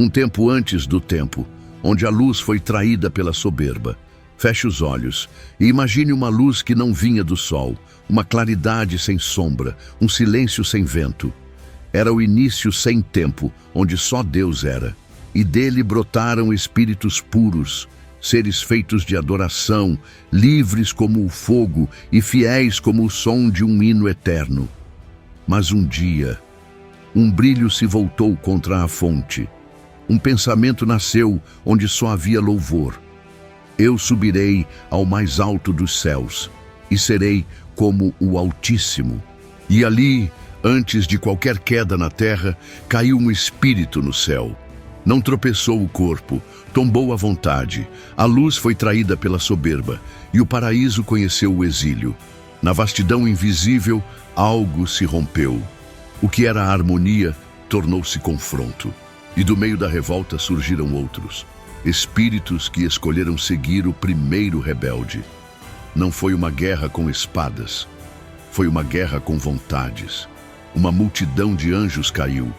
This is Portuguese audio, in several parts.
um tempo antes do tempo, onde a luz foi traída pela soberba. Feche os olhos e imagine uma luz que não vinha do sol, uma claridade sem sombra, um silêncio sem vento. Era o início sem tempo, onde só Deus era, e dele brotaram espíritos puros, seres feitos de adoração, livres como o fogo e fiéis como o som de um hino eterno. Mas um dia, um brilho se voltou contra a fonte. Um pensamento nasceu onde só havia louvor. Eu subirei ao mais alto dos céus e serei como o Altíssimo. E ali, antes de qualquer queda na terra, caiu um espírito no céu. Não tropeçou o corpo, tombou a vontade. A luz foi traída pela soberba e o paraíso conheceu o exílio. Na vastidão invisível, algo se rompeu. O que era a harmonia tornou-se confronto. E do meio da revolta surgiram outros, espíritos que escolheram seguir o primeiro rebelde. Não foi uma guerra com espadas, foi uma guerra com vontades. Uma multidão de anjos caiu,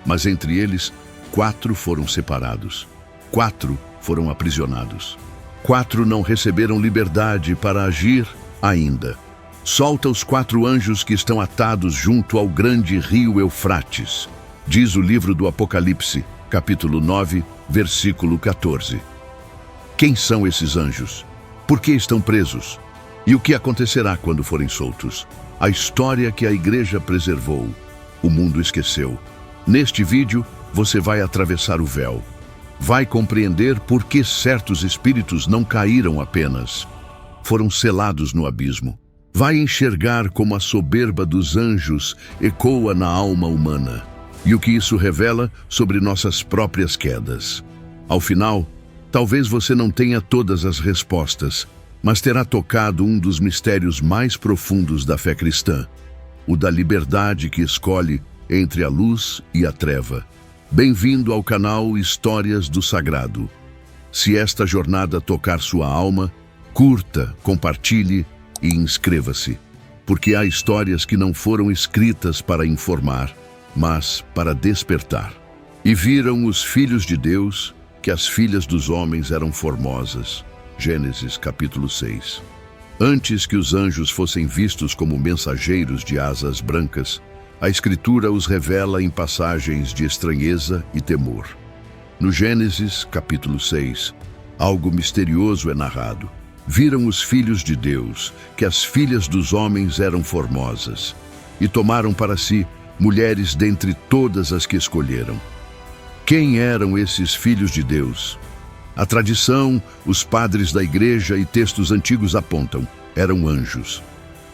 mas entre eles, 4 foram separados. 4 foram aprisionados. 4 não receberam liberdade para agir ainda. Solta os 4 anjos que estão atados junto ao grande rio Eufrates, diz o livro do Apocalipse, capítulo 9, versículo 14. Quem são esses anjos? Por que estão presos? E o que acontecerá quando forem soltos? A história que a igreja preservou, o mundo esqueceu. Neste vídeo, você vai atravessar o véu. Vai compreender por que certos espíritos não caíram apenas. Foram selados no abismo. Vai enxergar como a soberba dos anjos ecoa na alma humana. E o que isso revela sobre nossas próprias quedas. Ao final, talvez você não tenha todas as respostas, mas terá tocado um dos mistérios mais profundos da fé cristã, o da liberdade que escolhe entre a luz e a treva. Bem-vindo ao canal Histórias do Sagrado. Se esta jornada tocar sua alma, curta, compartilhe e inscreva-se, porque há histórias que não foram escritas para informar, mas para despertar. E viram os filhos de Deus que as filhas dos homens eram formosas. Gênesis capítulo 6. Antes que os anjos fossem vistos como mensageiros de asas brancas, a Escritura os revela em passagens de estranheza e temor. No Gênesis capítulo 6, algo misterioso é narrado. Viram os filhos de Deus que as filhas dos homens eram formosas, e tomaram para si mulheres dentre todas as que escolheram. Quem eram esses filhos de Deus? A tradição, os padres da igreja e textos antigos apontam, eram anjos.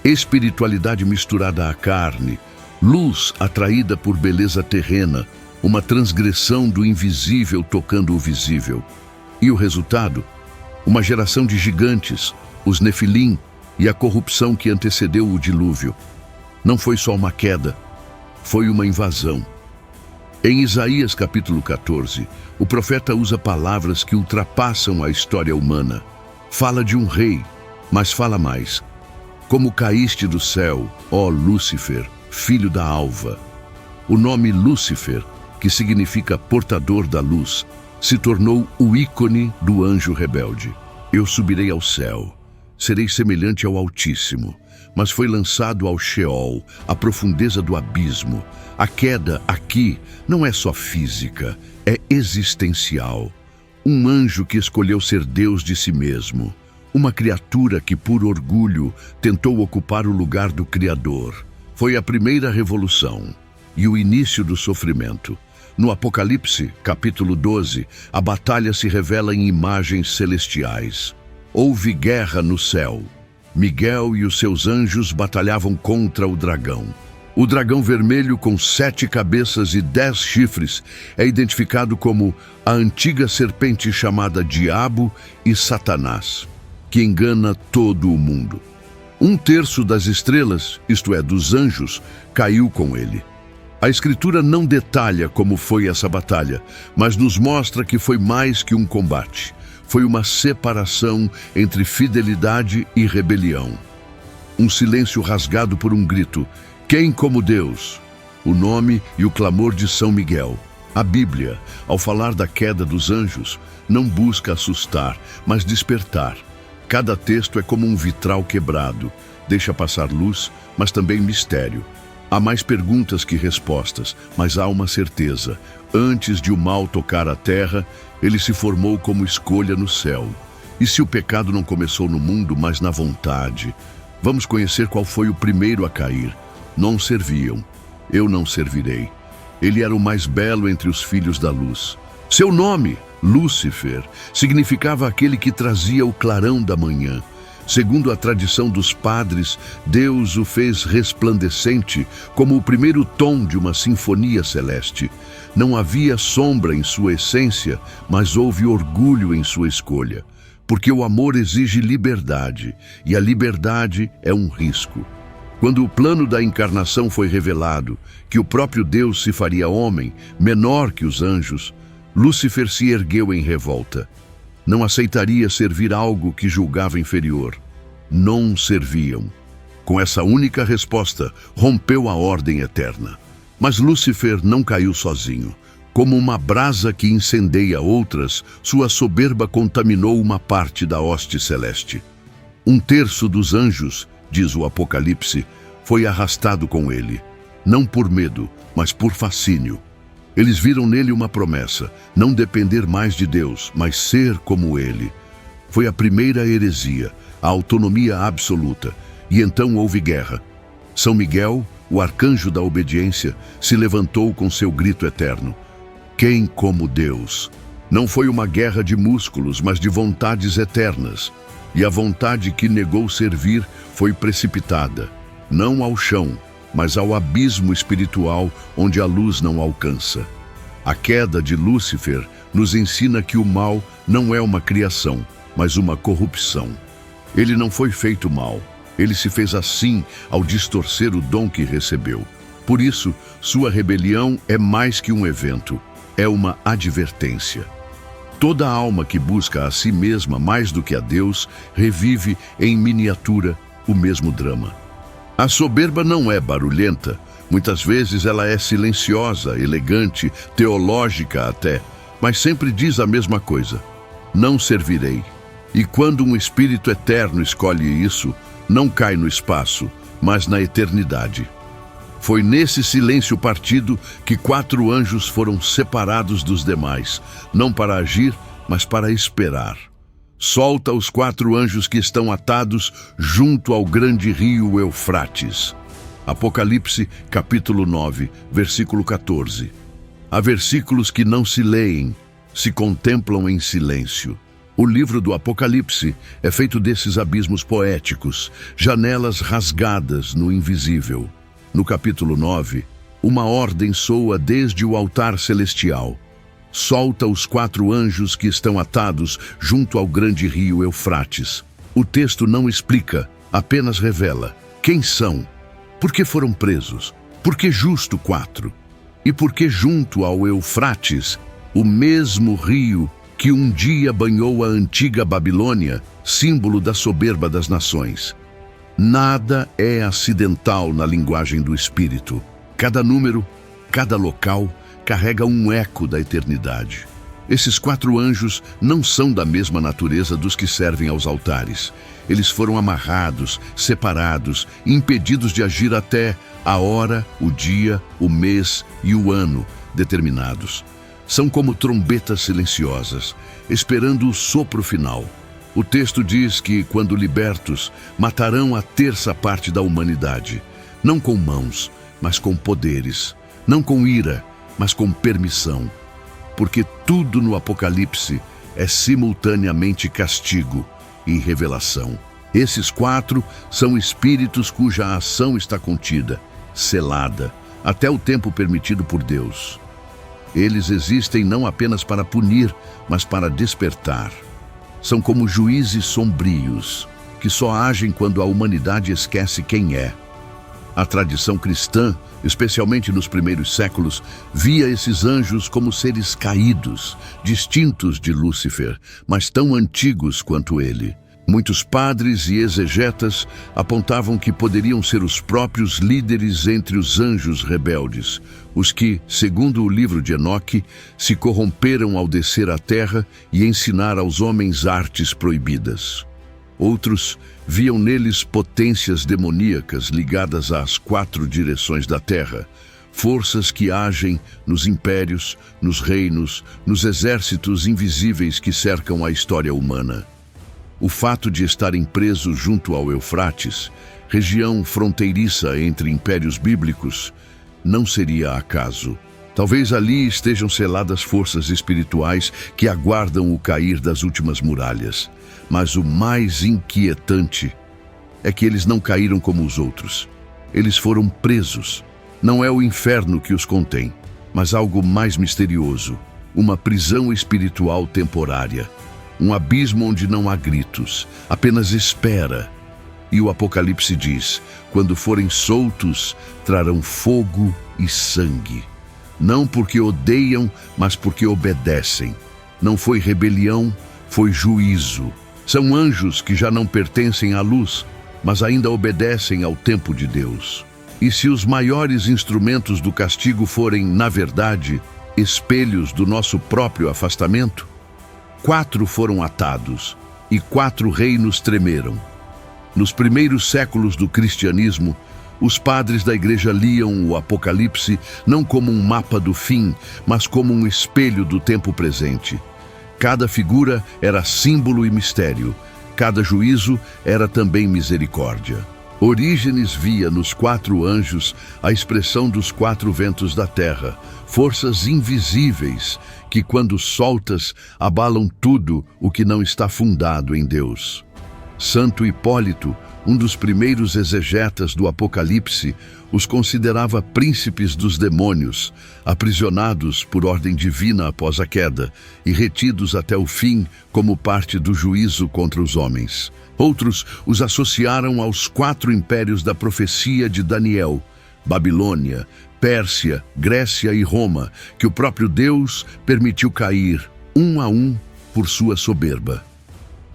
Espiritualidade misturada à carne, luz atraída por beleza terrena, uma transgressão do invisível tocando o visível. E o resultado? Uma geração de gigantes, os Nefilim, e a corrupção que antecedeu o dilúvio. Não foi só uma queda, foi uma invasão. Em Isaías capítulo 14, o profeta usa palavras que ultrapassam a história humana. Fala de um rei, mas fala mais. Como caíste do céu, ó Lúcifer, filho da alva. O nome Lúcifer, que significa portador da luz, se tornou o ícone do anjo rebelde. Eu subirei ao céu, serei semelhante ao Altíssimo, mas foi lançado ao Sheol, a profundeza do abismo. A queda aqui não é só física, é existencial. Um anjo que escolheu ser Deus de si mesmo. Uma criatura que, por orgulho, tentou ocupar o lugar do Criador. Foi a primeira revolução e o início do sofrimento. No Apocalipse, capítulo 12, a batalha se revela em imagens celestiais. Houve guerra no céu. Miguel e os seus anjos batalhavam contra o dragão. O dragão vermelho com 7 cabeças e 10 chifres é identificado como a antiga serpente chamada Diabo e Satanás, que engana todo o mundo. 1/3 das estrelas, isto é, dos anjos, caiu com ele. A Escritura não detalha como foi essa batalha, mas nos mostra que foi mais que um combate. Foi uma separação entre fidelidade e rebelião. Um silêncio rasgado por um grito: quem como Deus? O nome e o clamor de São Miguel. A Bíblia, ao falar da queda dos anjos, não busca assustar, mas despertar. Cada texto é como um vitral quebrado, deixa passar luz, mas também mistério. Há mais perguntas que respostas, mas há uma certeza. Antes de o mal tocar a terra, ele se formou como escolha no céu. E se o pecado não começou no mundo, mas na vontade? Vamos conhecer qual foi o primeiro a cair. Não serviam. Eu não servirei. Ele era o mais belo entre os filhos da luz. Seu nome, Lúcifer, significava aquele que trazia o clarão da manhã. Segundo a tradição dos padres, Deus o fez resplandecente como o primeiro tom de uma sinfonia celeste. Não havia sombra em sua essência, mas houve orgulho em sua escolha. Porque o amor exige liberdade, e a liberdade é um risco. Quando o plano da encarnação foi revelado, que o próprio Deus se faria homem, menor que os anjos, Lúcifer se ergueu em revolta. Não aceitaria servir algo que julgava inferior. Não serviam. Com essa única resposta, rompeu a ordem eterna. Mas Lúcifer não caiu sozinho. Como uma brasa que incendeia outras, sua soberba contaminou uma parte da hoste celeste. 1/3 dos anjos, diz o Apocalipse, foi arrastado com ele, não por medo, mas por fascínio. Eles viram nele uma promessa, não depender mais de Deus, mas ser como ele. Foi a primeira heresia, a autonomia absoluta, e então houve guerra. São Miguel, o arcanjo da obediência, se levantou com seu grito eterno. Quem como Deus? Não foi uma guerra de músculos, mas de vontades eternas. E a vontade que negou servir foi precipitada, não ao chão, mas ao abismo espiritual onde a luz não alcança. A queda de Lúcifer nos ensina que o mal não é uma criação, mas uma corrupção. Ele não foi feito mal, ele se fez assim ao distorcer o dom que recebeu. Por isso, sua rebelião é mais que um evento, é uma advertência. Toda alma que busca a si mesma mais do que a Deus revive em miniatura o mesmo drama. A soberba não é barulhenta, muitas vezes ela é silenciosa, elegante, teológica até, mas sempre diz a mesma coisa: não servirei. E quando um espírito eterno escolhe isso, não cai no espaço, mas na eternidade. Foi nesse silêncio partido que 4 anjos foram separados dos demais, não para agir, mas para esperar. Solta os 4 anjos que estão atados junto ao grande rio Eufrates. Apocalipse, capítulo 9, versículo 14. Há versículos que não se leem, se contemplam em silêncio. O livro do Apocalipse é feito desses abismos poéticos, janelas rasgadas no invisível. No capítulo 9, uma ordem soa desde o altar celestial. Solta os 4 anjos que estão atados junto ao grande rio Eufrates. O texto não explica, apenas revela. Quem são? Por que foram presos? Por que justo 4? E por que junto ao Eufrates, o mesmo rio que um dia banhou a antiga Babilônia, símbolo da soberba das nações? Nada é acidental na linguagem do Espírito. Cada número, cada local, carrega um eco da eternidade. Esses 4 anjos não são da mesma natureza dos que servem aos altares. Eles foram amarrados, separados, impedidos de agir até a hora, o dia, o mês e o ano determinados. São como trombetas silenciosas, esperando o sopro final. O texto diz que, quando libertos, matarão a 1/3 da humanidade, não com mãos, mas com poderes, não com ira, mas com permissão, porque tudo no Apocalipse é simultaneamente castigo e revelação. Esses 4 são espíritos cuja ação está contida, selada, até o tempo permitido por Deus. Eles existem não apenas para punir, mas para despertar. São como juízes sombrios, que só agem quando a humanidade esquece quem é. A tradição cristã, especialmente nos primeiros séculos, via esses anjos como seres caídos, distintos de Lúcifer, mas tão antigos quanto ele. Muitos padres e exegetas apontavam que poderiam ser os próprios líderes entre os anjos rebeldes, os que, segundo o livro de Enoque, se corromperam ao descer à terra e ensinar aos homens artes proibidas. Outros viam neles potências demoníacas ligadas às 4 direções da terra, forças que agem nos impérios, nos reinos, nos exércitos invisíveis que cercam a história humana. O fato de estarem presos junto ao Eufrates, região fronteiriça entre impérios bíblicos, não seria acaso. Talvez ali estejam seladas forças espirituais que aguardam o cair das últimas muralhas. Mas o mais inquietante é que eles não caíram como os outros. Eles foram presos. Não é o inferno que os contém, mas algo mais misterioso, uma prisão espiritual temporária. Um abismo onde não há gritos, apenas espera. E o Apocalipse diz, quando forem soltos, trarão fogo e sangue. Não porque odeiam, mas porque obedecem. Não foi rebelião, foi juízo. São anjos que já não pertencem à luz, mas ainda obedecem ao tempo de Deus. E se os maiores instrumentos do castigo forem, na verdade, espelhos do nosso próprio afastamento, 4 foram atados e 4 reinos tremeram. Nos primeiros séculos do cristianismo, os padres da igreja liam o Apocalipse não como um mapa do fim, mas como um espelho do tempo presente. Cada figura era símbolo e mistério, cada juízo era também misericórdia. Orígenes via nos 4 anjos a expressão dos 4 ventos da terra, forças invisíveis que, quando soltas, abalam tudo o que não está fundado em Deus. Santo Hipólito, um dos primeiros exegetas do Apocalipse, os considerava príncipes dos demônios, aprisionados por ordem divina após a queda e retidos até o fim como parte do juízo contra os homens. Outros os associaram aos 4 impérios da profecia de Daniel, Babilônia, Pérsia, Grécia e Roma, que o próprio Deus permitiu cair, um a um, por sua soberba.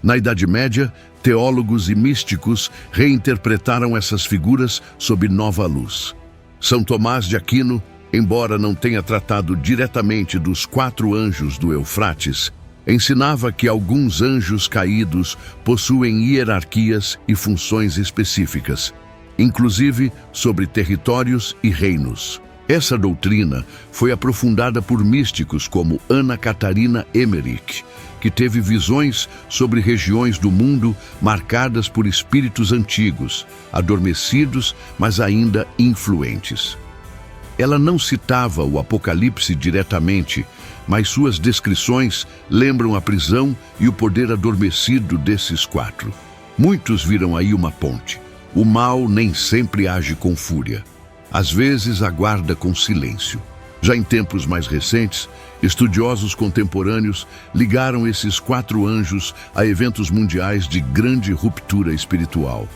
Na Idade Média, teólogos e místicos reinterpretaram essas figuras sob nova luz. São Tomás de Aquino, embora não tenha tratado diretamente dos 4 anjos do Eufrates, ensinava que alguns anjos caídos possuem hierarquias e funções específicas, inclusive sobre territórios e reinos. Essa doutrina foi aprofundada por místicos como Ana Catarina Emmerich, que teve visões sobre regiões do mundo marcadas por espíritos antigos, adormecidos, mas ainda influentes. Ela não citava o Apocalipse diretamente, mas suas descrições lembram a prisão e o poder adormecido desses 4. Muitos viram aí uma ponte. O mal nem sempre age com fúria. Às vezes aguarda com silêncio. Já em tempos mais recentes, estudiosos contemporâneos ligaram esses 4 anjos a eventos mundiais de grande ruptura espiritual.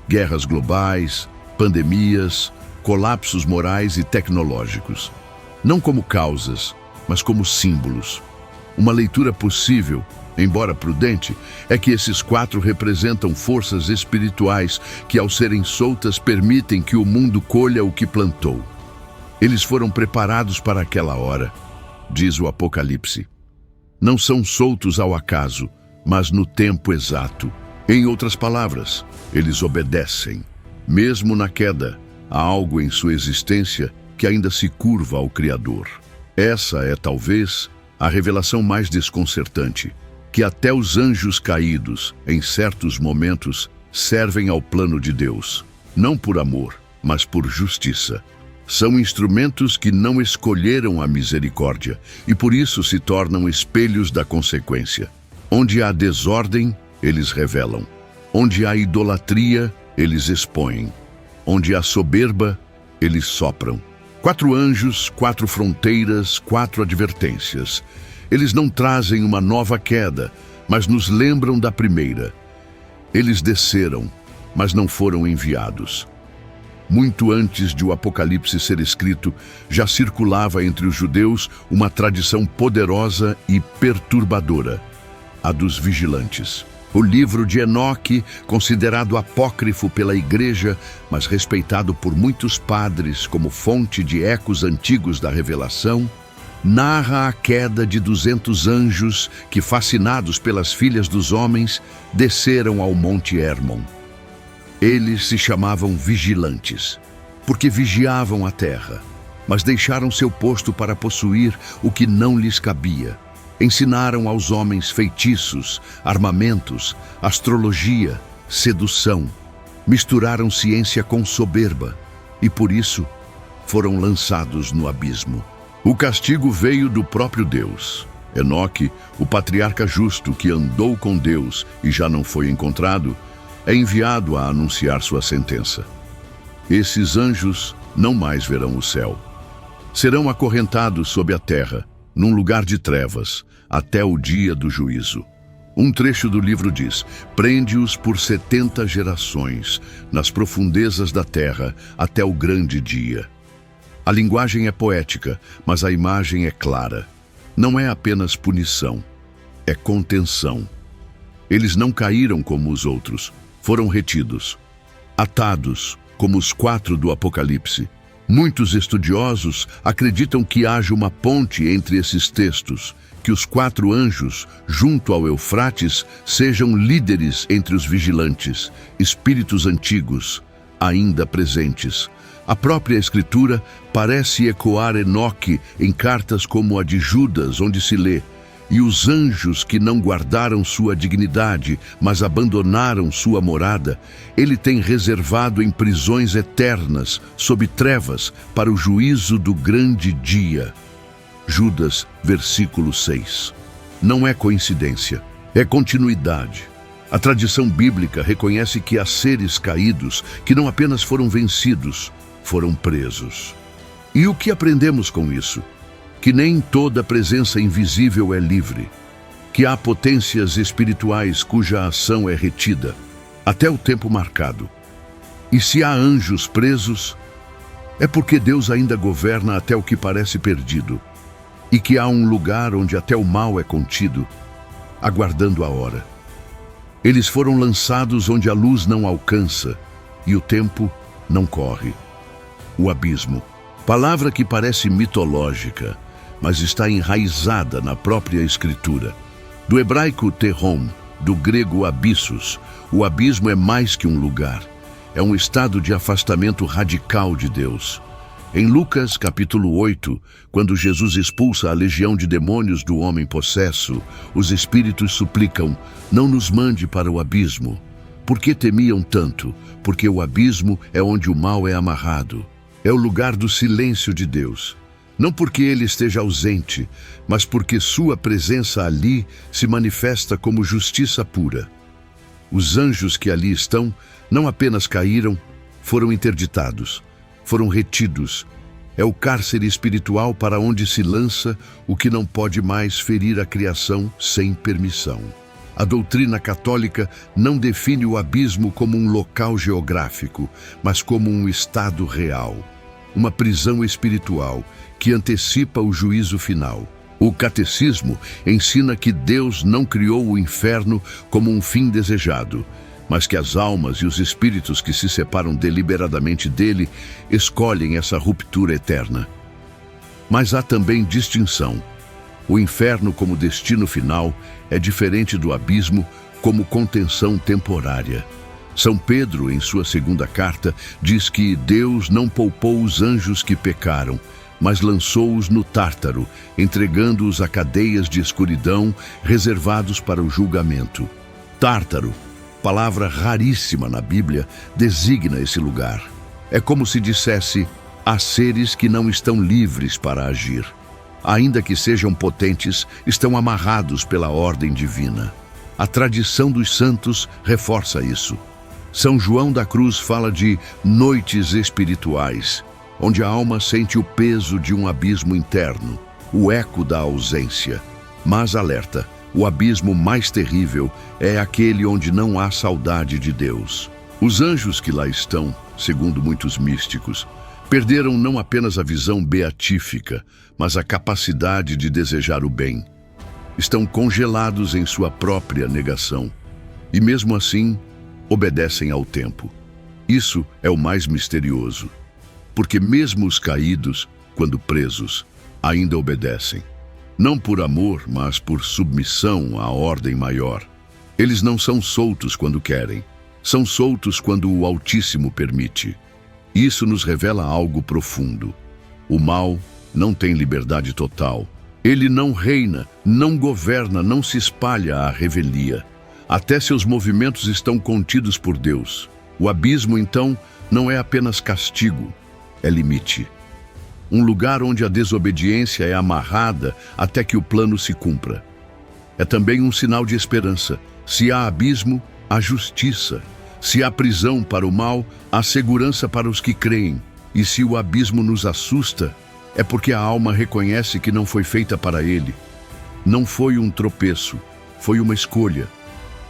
Guerras globais, pandemias, colapsos morais e tecnológicos. Não como causas, mas como símbolos. Uma leitura possível, embora prudente, é que esses 4 representam forças espirituais que, ao serem soltas, permitem que o mundo colha o que plantou. Eles foram preparados para aquela hora, diz o Apocalipse. Não são soltos ao acaso, mas no tempo exato. Em outras palavras, eles obedecem. Mesmo na queda, há algo em sua existência que ainda se curva ao Criador. Essa é, talvez, a revelação mais desconcertante, que até os anjos caídos, em certos momentos, servem ao plano de Deus, não por amor, mas por justiça. São instrumentos que não escolheram a misericórdia e por isso se tornam espelhos da consequência. Onde há desordem, eles revelam. Onde há idolatria, eles expõem. Onde há soberba, eles sopram. 4 anjos, 4 fronteiras, 4 advertências. Eles não trazem uma nova queda, mas nos lembram da primeira. Eles desceram, mas não foram enviados. Muito antes de o Apocalipse ser escrito, já circulava entre os judeus uma tradição poderosa e perturbadora, a dos vigilantes. O livro de Enoque, considerado apócrifo pela Igreja, mas respeitado por muitos padres como fonte de ecos antigos da revelação, narra a queda de 200 anjos que, fascinados pelas filhas dos homens, desceram ao Monte Hermon. Eles se chamavam vigilantes, porque vigiavam a terra, mas deixaram seu posto para possuir o que não lhes cabia. Ensinaram aos homens feitiços, armamentos, astrologia, sedução. Misturaram ciência com soberba e, por isso, foram lançados no abismo. O castigo veio do próprio Deus. Enoque, o patriarca justo que andou com Deus e já não foi encontrado, é enviado a anunciar sua sentença. Esses anjos não mais verão o céu. Serão acorrentados sob a terra, num lugar de trevas, até o dia do juízo. Um trecho do livro diz: prende-os por 70 gerações, nas profundezas da terra, até o grande dia. A linguagem é poética, mas a imagem é clara. Não é apenas punição, é contenção. Eles não caíram como os outros, foram retidos, atados, como os 4 do Apocalipse. Muitos estudiosos acreditam que haja uma ponte entre esses textos, que os 4 anjos, junto ao Eufrates, sejam líderes entre os vigilantes, espíritos antigos, ainda presentes. A própria Escritura parece ecoar Enoque em cartas como a de Judas, onde se lê: e os anjos que não guardaram sua dignidade, mas abandonaram sua morada, ele tem reservado em prisões eternas, sob trevas, para o juízo do grande dia. Judas, versículo 6. Não é coincidência, é continuidade. A tradição bíblica reconhece que há seres caídos que não apenas foram vencidos, foram presos. E o que aprendemos com isso? Que nem toda presença invisível é livre, que há potências espirituais cuja ação é retida, até o tempo marcado. E se há anjos presos, é porque Deus ainda governa até o que parece perdido, e que há um lugar onde até o mal é contido, aguardando a hora. Eles foram lançados onde a luz não alcança e o tempo não corre. O abismo, palavra que parece mitológica, mas está enraizada na própria Escritura. Do hebraico terrom, do grego abissos, o abismo é mais que um lugar. É um estado de afastamento radical de Deus. Em Lucas, capítulo 8, quando Jesus expulsa a legião de demônios do homem possesso, os espíritos suplicam: não nos mande para o abismo. Por que temiam tanto? Porque o abismo é onde o mal é amarrado. É o lugar do silêncio de Deus. Não porque ele esteja ausente, mas porque sua presença ali se manifesta como justiça pura. Os anjos que ali estão não apenas caíram, foram interditados, foram retidos. É o cárcere espiritual para onde se lança o que não pode mais ferir a criação sem permissão. A doutrina católica não define o abismo como um local geográfico, mas como um estado real, uma prisão espiritual que antecipa o juízo final. O catecismo ensina que Deus não criou o inferno como um fim desejado, mas que as almas e os espíritos que se separam deliberadamente dele escolhem essa ruptura eterna. Mas há também distinção. O inferno como destino final é diferente do abismo como contenção temporária. São Pedro, em sua segunda carta, diz que Deus não poupou os anjos que pecaram, mas lançou-os no Tártaro, entregando-os a cadeias de escuridão reservados para o julgamento. Tártaro, palavra raríssima na Bíblia, designa esse lugar. É como se dissesse: há seres que não estão livres para agir. Ainda que sejam potentes, estão amarrados pela ordem divina. A tradição dos santos reforça isso. São João da Cruz fala de noites espirituais, onde a alma sente o peso de um abismo interno, o eco da ausência. Mas alerta, o abismo mais terrível é aquele onde não há saudade de Deus. Os anjos que lá estão, segundo muitos místicos, perderam não apenas a visão beatífica, mas a capacidade de desejar o bem. Estão congelados em sua própria negação. E mesmo assim, obedecem ao tempo. Isso é o mais misterioso, porque mesmo os caídos, quando presos, ainda obedecem. Não por amor, mas por submissão à ordem maior. Eles não são soltos quando querem, são soltos quando o Altíssimo permite. Isso nos revela algo profundo. O mal não tem liberdade total. Ele não reina, não governa, não se espalha à revelia. Até seus movimentos estão contidos por Deus. O abismo, então, não é apenas castigo, é limite. Um lugar onde a desobediência é amarrada até que o plano se cumpra. É também um sinal de esperança. Se há abismo, há justiça. Se há prisão para o mal, há segurança para os que creem. E se o abismo nos assusta, é porque a alma reconhece que não foi feita para ele. Não foi um tropeço, foi uma escolha.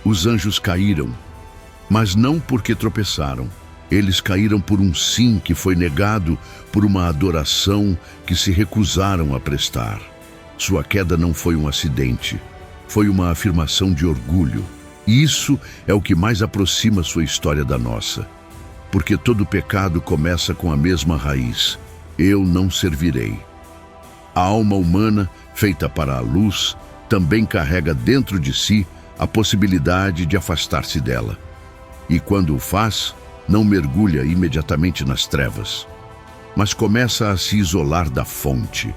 Os anjos caíram, mas não porque tropeçaram. Eles caíram por um sim que foi negado, por uma adoração que se recusaram a prestar. Sua queda não foi um acidente, foi uma afirmação de orgulho. E isso é o que mais aproxima sua história da nossa. Porque todo pecado começa com a mesma raiz: eu não servirei. A alma humana, feita para a luz, também carrega dentro de si a possibilidade de afastar-se dela. E quando o faz, não mergulha imediatamente nas trevas, mas começa a se isolar da fonte.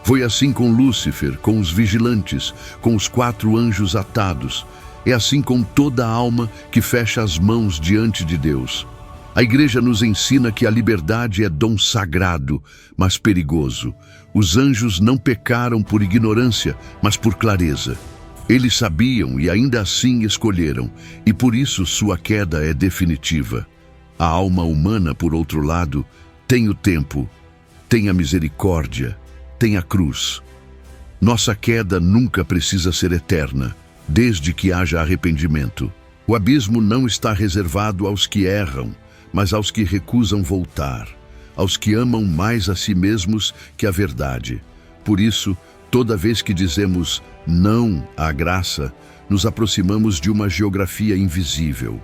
Foi assim com Lúcifer, com os vigilantes, com os 4 anjos atados. É assim com toda alma que fecha as mãos diante de Deus. A Igreja nos ensina que a liberdade é dom sagrado, mas perigoso. Os anjos não pecaram por ignorância, mas por clareza. Eles sabiam e ainda assim escolheram, e por isso sua queda é definitiva. A alma humana, por outro lado, tem o tempo, tem a misericórdia, tem a cruz. Nossa queda nunca precisa ser eterna, desde que haja arrependimento. O abismo não está reservado aos que erram, mas aos que recusam voltar, aos que amam mais a si mesmos que a verdade. Por isso, toda vez que dizemos não à graça, nos aproximamos de uma geografia invisível,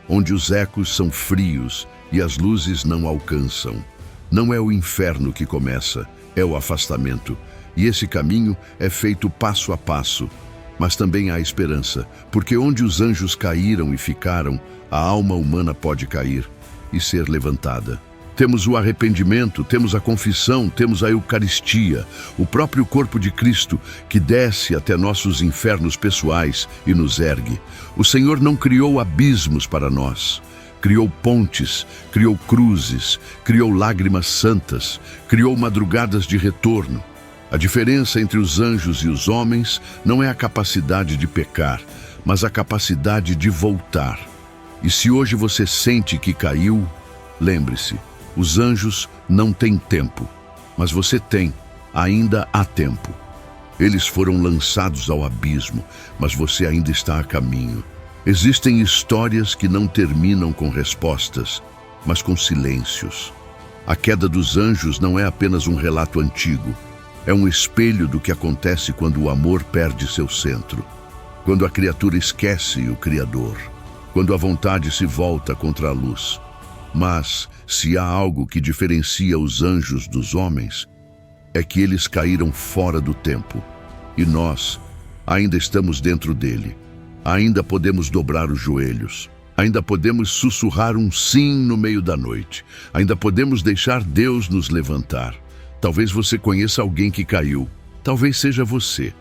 onde os ecos são frios e as luzes não alcançam. Não é o inferno que começa, é o afastamento. E esse caminho é feito passo a passo. Mas também há esperança, porque onde os anjos caíram e ficaram, a alma humana pode cair e ser levantada. Temos o arrependimento, temos a confissão, temos a Eucaristia, o próprio corpo de Cristo que desce até nossos infernos pessoais e nos ergue. O Senhor não criou abismos para nós. Criou pontes, criou cruzes, criou lágrimas santas, criou madrugadas de retorno. A diferença entre os anjos e os homens não é a capacidade de pecar, mas a capacidade de voltar. E se hoje você sente que caiu, lembre-se, os anjos não têm tempo, mas você tem, ainda há tempo. Eles foram lançados ao abismo, mas você ainda está a caminho. Existem histórias que não terminam com respostas, mas com silêncios. A queda dos anjos não é apenas um relato antigo, é um espelho do que acontece quando o amor perde seu centro, quando a criatura esquece o Criador, quando a vontade se volta contra a luz. Mas, se há algo que diferencia os anjos dos homens, é que eles caíram fora do tempo, e nós ainda estamos dentro dele. Ainda podemos dobrar os joelhos, ainda podemos sussurrar um sim no meio da noite, ainda podemos deixar Deus nos levantar. Talvez você conheça alguém que caiu, talvez seja você,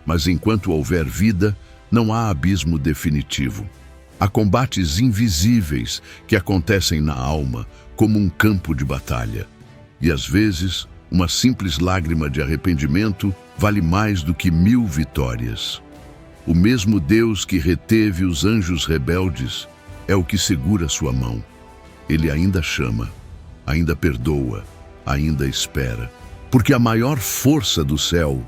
mas enquanto houver vida, não há abismo definitivo. Há combates invisíveis que acontecem na alma, como um campo de batalha. E às vezes, uma simples lágrima de arrependimento vale mais do que 1000 vitórias. O mesmo Deus que reteve os anjos rebeldes é o que segura sua mão. Ele ainda chama, ainda perdoa, ainda espera. Porque a maior força do céu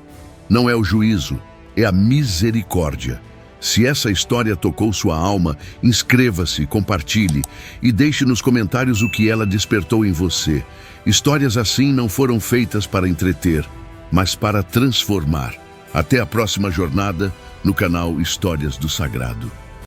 não é o juízo, é a misericórdia. Se essa história tocou sua alma, inscreva-se, compartilhe e deixe nos comentários o que ela despertou em você. Histórias assim não foram feitas para entreter, mas para transformar. Até a próxima jornada no canal Histórias do Sagrado.